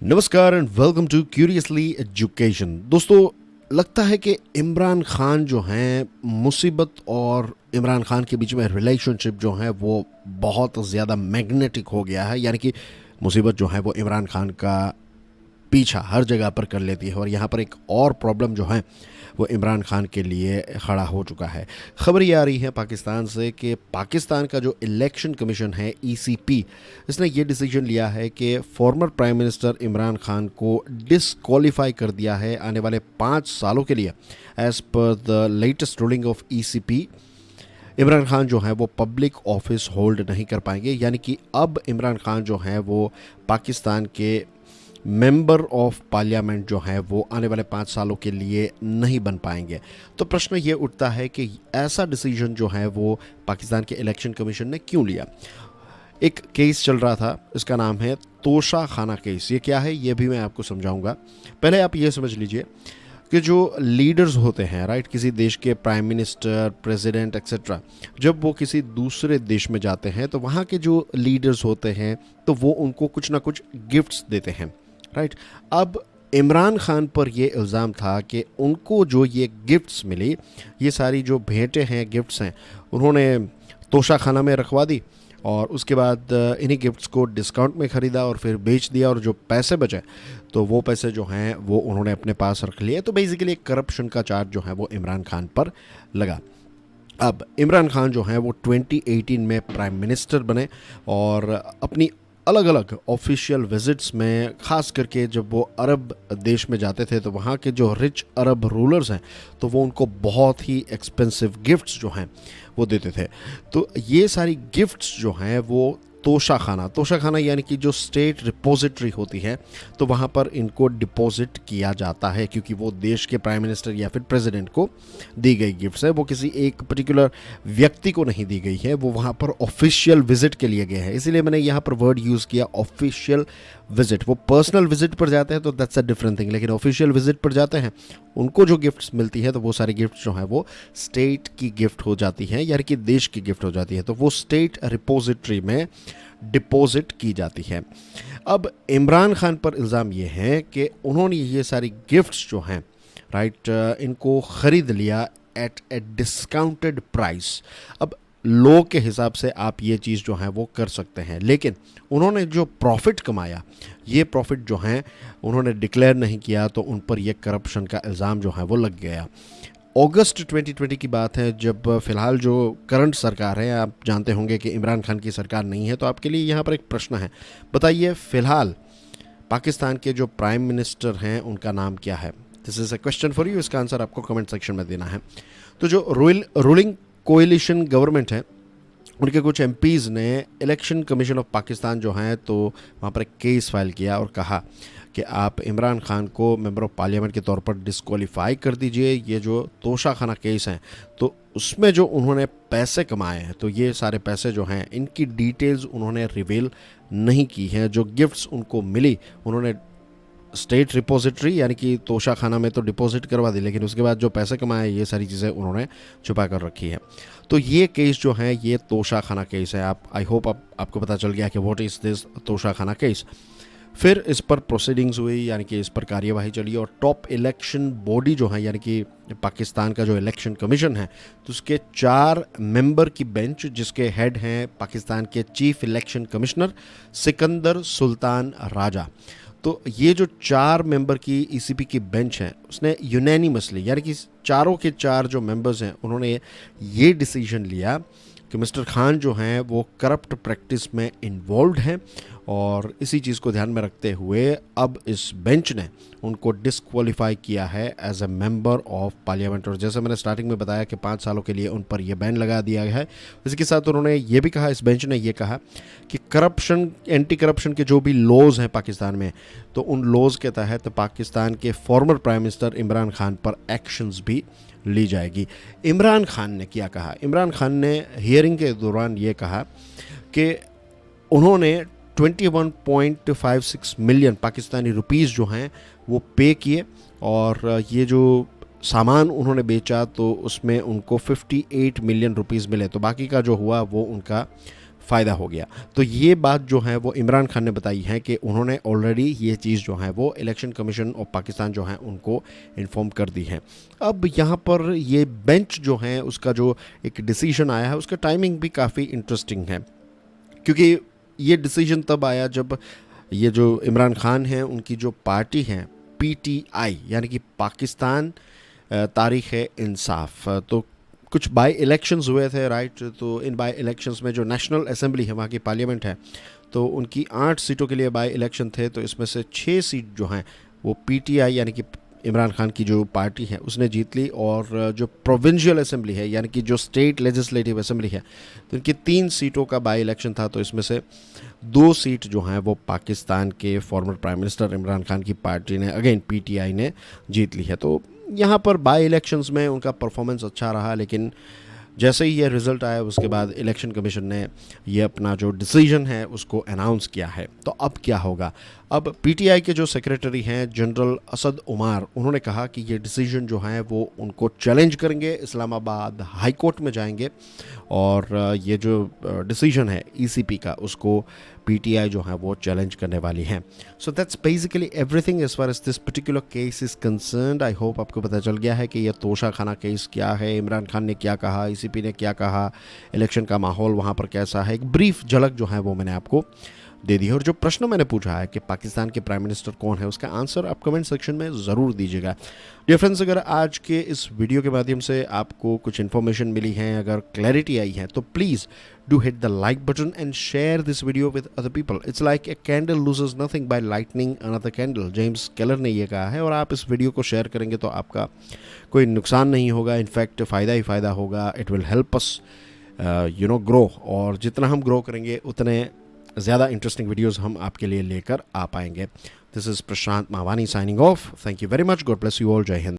नमस्कार and welcome to curiously education. दोस्तों, लगता है कि इमरान खान जो हैं, मुसीबत और इमरान खान के बीच में रिलेशनशिप जो है वो बहुत ज़्यादा मैग्नेटिक हो गया है। यानी कि मुसीबत जो है वो इमरान खान का पीछा हर जगह पर कर लेती है और यहाँ पर एक और प्रॉब्लम जो है वो इमरान खान के लिए खड़ा हो चुका है। खबर ये आ रही है पाकिस्तान से कि पाकिस्तान का जो इलेक्शन कमीशन है ईसीपी, इसने ये डिसीजन लिया है कि former prime minister Imran Khan को डिसक्वालीफाई कर दिया है आने वाले 5 सालों के लिए। As per the latest ruling of ECP, Imran Khan जो है वो पब्लिक ऑफिस होल्ड नहीं कर पाएंगे। यानी कि अब इमरान खान जो है वो पाकिस्तान के मेंबर ऑफ पार्लियामेंट जो है वो आने वाले 5 सालों के लिए नहीं बन पाएंगे। तो प्रश्न ये उठता है कि ऐसा डिसीजन जो है वो पाकिस्तान के इलेक्शन कमीशन ने क्यों लिया। एक केस चल रहा था, इसका नाम है तोशा खाना केस। ये क्या है ये भी मैं आपको समझाऊंगा। पहले आप ये समझ लीजिए कि जो लीडर्स होते हैं, राइट, किसी देश के प्राइम मिनिस्टर, प्रेसिडेंट एक्सेट्रा, जब वो किसी दूसरे देश में जाते हैं तो वहाँ के जो लीडर्स होते हैं तो वो उनको कुछ ना कुछ गिफ्ट्स देते हैं, राइट। अब इमरान खान पर ये इल्ज़ाम था कि उनको जो ये गिफ्ट्स मिली, ये सारी जो भेंटें हैं, गिफ्ट्स हैं, उन्होंने तोशा खाना में रखवा दी और उसके बाद इन्हीं गिफ्ट्स को डिस्काउंट में ख़रीदा और फिर बेच दिया और जो पैसे बचे तो वो पैसे जो हैं वो उन्होंने अपने पास रख लिए। तो बेसिकली एक करप्शन का चार्ज जो है वो इमरान खान पर लगा। अब इमरान खान जो हैं वो 2018 में प्राइम मिनिस्टर बने और अपनी अलग अलग ऑफिशियल विजिट्स में, ख़ास करके जब वो अरब देश में जाते थे तो वहाँ के जो रिच अरब रूलर्स हैं तो वो उनको बहुत ही एक्सपेंसिव गिफ्ट्स जो हैं वो देते थे। तो ये सारी गिफ्ट्स जो हैं वो तोशा खाना यानी कि जो स्टेट रिपोजिटरी होती है तो वहाँ पर इनको डिपॉजिट किया जाता है, क्योंकि वो देश के प्राइम मिनिस्टर या फिर प्रेसिडेंट को दी गई गिफ्ट्स है, वो किसी एक पर्टिकुलर व्यक्ति को नहीं दी गई है, वो वहाँ पर ऑफिशियल विजिट के लिए गए हैं। इसीलिए मैंने यहाँ पर वर्ड यूज़ किया ऑफिशियल विजिट। वो पर्सनल विजिट पर जाते हैं तो दैट्स अ डिफरेंट थिंग, लेकिन ऑफिशियल विजिट पर जाते हैं, उनको जो गिफ्ट्स मिलती है तो वो सारी गिफ्ट्स जो हैं वो स्टेट की गिफ्ट हो जाती हैं, यानी कि देश की गिफ्ट हो जाती है, तो वो स्टेट रिपोजिटरी में डिपॉजिट की जाती है। अब इमरान खान पर इल्ज़ाम ये है कि उन्होंने ये सारी गिफ्ट्स जो हैं, राइट, इनको ख़रीद लिया एट ए डिस्काउंटेड प्राइस। अब लो के हिसाब से आप ये चीज़ जो है वो कर सकते हैं, लेकिन उन्होंने जो प्रॉफिट कमाया, ये प्रॉफिट जो हैं उन्होंने डिक्लेयर नहीं किया, तो उन पर यह करप्शन का इल्ज़ाम जो है वो लग गया। अगस्त 2020 की बात है, जब फ़िलहाल जो करंट सरकार है, आप जानते होंगे कि इमरान खान की सरकार नहीं है, तो आपके लिए यहाँ पर एक प्रश्न है। बताइए, फ़िलहाल पाकिस्तान के जो प्राइम मिनिस्टर हैं उनका नाम क्या है? This is a question for you. इसका आंसर आपको कमेंट सेक्शन में देना है। तो जो रूलिंग कोएलिशन गवर्नमेंट है, उनके कुछ एमपीज़ ने इलेक्शन कमीशन ऑफ पाकिस्तान जो हैं तो वहाँ पर एक केस फाइल किया और कहा कि आप इमरान खान को मेंबर ऑफ पार्लियामेंट के तौर पर डिस्क्वालीफाई कर दीजिए। ये जो तोशा खाना केस हैं तो उसमें जो उन्होंने पैसे कमाए हैं तो ये सारे पैसे जो हैं इनकी डिटेल्स उन्होंने रिवील नहीं की हैं। जो गिफ्ट्स उनको मिली उन्होंने स्टेट रिपोजिटरी यानी कि तोशा खाना में तो डिपॉजिट करवा दी, लेकिन उसके बाद जो पैसे कमाए ये सारी चीज़ें उन्होंने छुपा कर रखी है। तो ये केस जो है ये तोशा खाना केस है। आई होप आपको पता चल गया कि व्हाट इज़ दिस तोशा खाना केस। फिर इस पर प्रोसीडिंग्स हुई, यानी कि इस पर कार्यवाही चली और टॉप इलेक्शन बॉडी जो है यानी कि पाकिस्तान का जो इलेक्शन कमीशन है तो उसके 4 मेंबर की बेंच, जिसके हेड हैं पाकिस्तान के chief election commissioner Sikandar Sultan Raja. तो ये जो 4 मेंबर की ईसीपी की बेंच है उसने यूनैनिमसली, यानी कि चारों के 4 जो मेंबर्स हैं उन्होंने ये डिसीजन लिया कि मिस्टर खान जो हैं वो करप्ट प्रैक्टिस में इन्वॉल्व हैं और इसी चीज़ को ध्यान में रखते हुए अब इस बेंच ने उनको डिसक्वालीफाई किया है as a member of parliament. और जैसे मैंने स्टार्टिंग में बताया कि 5 सालों के लिए उन पर यह बैन लगा दिया गया है। इसके साथ उन्होंने ये भी कहा, इस बेंच ने ये कहा कि करप्शन, एंटी करप्शन के जो भी लॉज हैं पाकिस्तान में तो उन लॉज के तहत पाकिस्तान के former prime minister Imran Khan पर एक्शंस भी ली जाएगी। इमरान खान ने क्या कहा? इमरान खान ने हियरिंग के दौरान ये कहा कि उन्होंने 21.56 मिलियन पाकिस्तानी रुपीस जो हैं वो पे किए और ये जो सामान उन्होंने बेचा तो उसमें उनको 58 मिलियन रुपीस मिले। तो बाकी का जो हुआ वो उनका फ़ायदा हो गया। तो ये बात जो है वो इमरान खान ने बताई है कि उन्होंने ऑलरेडी ये चीज़ जो है वो इलेक्शन कमीशन ऑफ पाकिस्तान जो है उनको इन्फॉर्म कर दी है। अब यहाँ पर ये बेंच जो है उसका जो एक डिसीजन आया है उसका टाइमिंग भी काफ़ी इंटरेस्टिंग है, क्योंकि ये डिसीजन तब आया जब ये जो इमरान खान हैं उनकी जो पार्टी है पीटीआई यानी कि पाकिस्तान तारीख इंसाफ, तो कुछ बाई इलेक्शंस हुए थे, राइट। तो इन बाई इलेक्शंस में जो नेशनल असेंबली है वहाँ की पार्लियामेंट है, तो उनकी 8 सीटों के लिए बाई इलेक्शन थे। तो इसमें से 6 सीट जो हैं वो पीटीआई यानी कि इमरान खान की जो पार्टी है उसने जीत ली, और जो प्रोविंशियल असेंबली है यानी कि जो स्टेट लेजिस्लेटिव असेंबली है तो इनकी 3 सीटों का बाई इलेक्शन था। तो इसमें से 2 सीट जो हैं वो पाकिस्तान के former prime minister Imran Khan की पार्टी ने, अगेन पीटीआई ने जीत ली है। तो यहाँ पर बाई इलेक्शंस में उनका परफॉर्मेंस अच्छा रहा, लेकिन जैसे ही ये रिज़ल्ट आया उसके बाद इलेक्शन कमीशन ने ये अपना जो डिसीजन है उसको अनाउंस किया है। तो अब क्या होगा? अब पीटीआई के जो सेक्रेटरी हैं जनरल असद उमार, उन्होंने कहा कि ये डिसीजन जो है वो उनको चैलेंज करेंगे, इस्लामाबाद हाई कोर्ट में जाएंगे, और ये जो डिसीजन है ईसीपी का उसको पीटीआई जो है वो चैलेंज करने वाली है। So that's basically everything as far as this particular case is concerned. I hope आपको पता चल गया है कि यह तोशा खाना केस क्या है, इमरान खान ने क्या कहा, ईसीपी ने क्या कहा, इलेक्शन का माहौल वहाँ पर कैसा है। एक ब्रीफ झलक जो है वो मैंने आपको दे दी है। और जो प्रश्न मैंने पूछा है कि पाकिस्तान के प्राइम मिनिस्टर कौन है, उसका आंसर आप कमेंट सेक्शन में ज़रूर दीजिएगा। डियर फ्रेंड्स, अगर आज के इस वीडियो के माध्यम से आपको कुछ इन्फॉर्मेशन मिली है, अगर क्लैरिटी आई है, तो please do hit the like button and share this video with other people. It's like a candle loses nothing by lighting another candle. James Keller ने ये कहा है, और आप इस वीडियो को शेयर करेंगे तो आपका कोई नुकसान नहीं होगा, इनफैक्ट फ़ायदा ही फ़ायदा होगा। It will help us grow, और जितना हम ग्रो करेंगे उतने ज़्यादा इंटरेस्टिंग वीडियोज़ हम आपके लिए लेकर आ पाएंगे। This is Prashant Mawani signing off. Thank you very much. God bless you all. जय हिंद।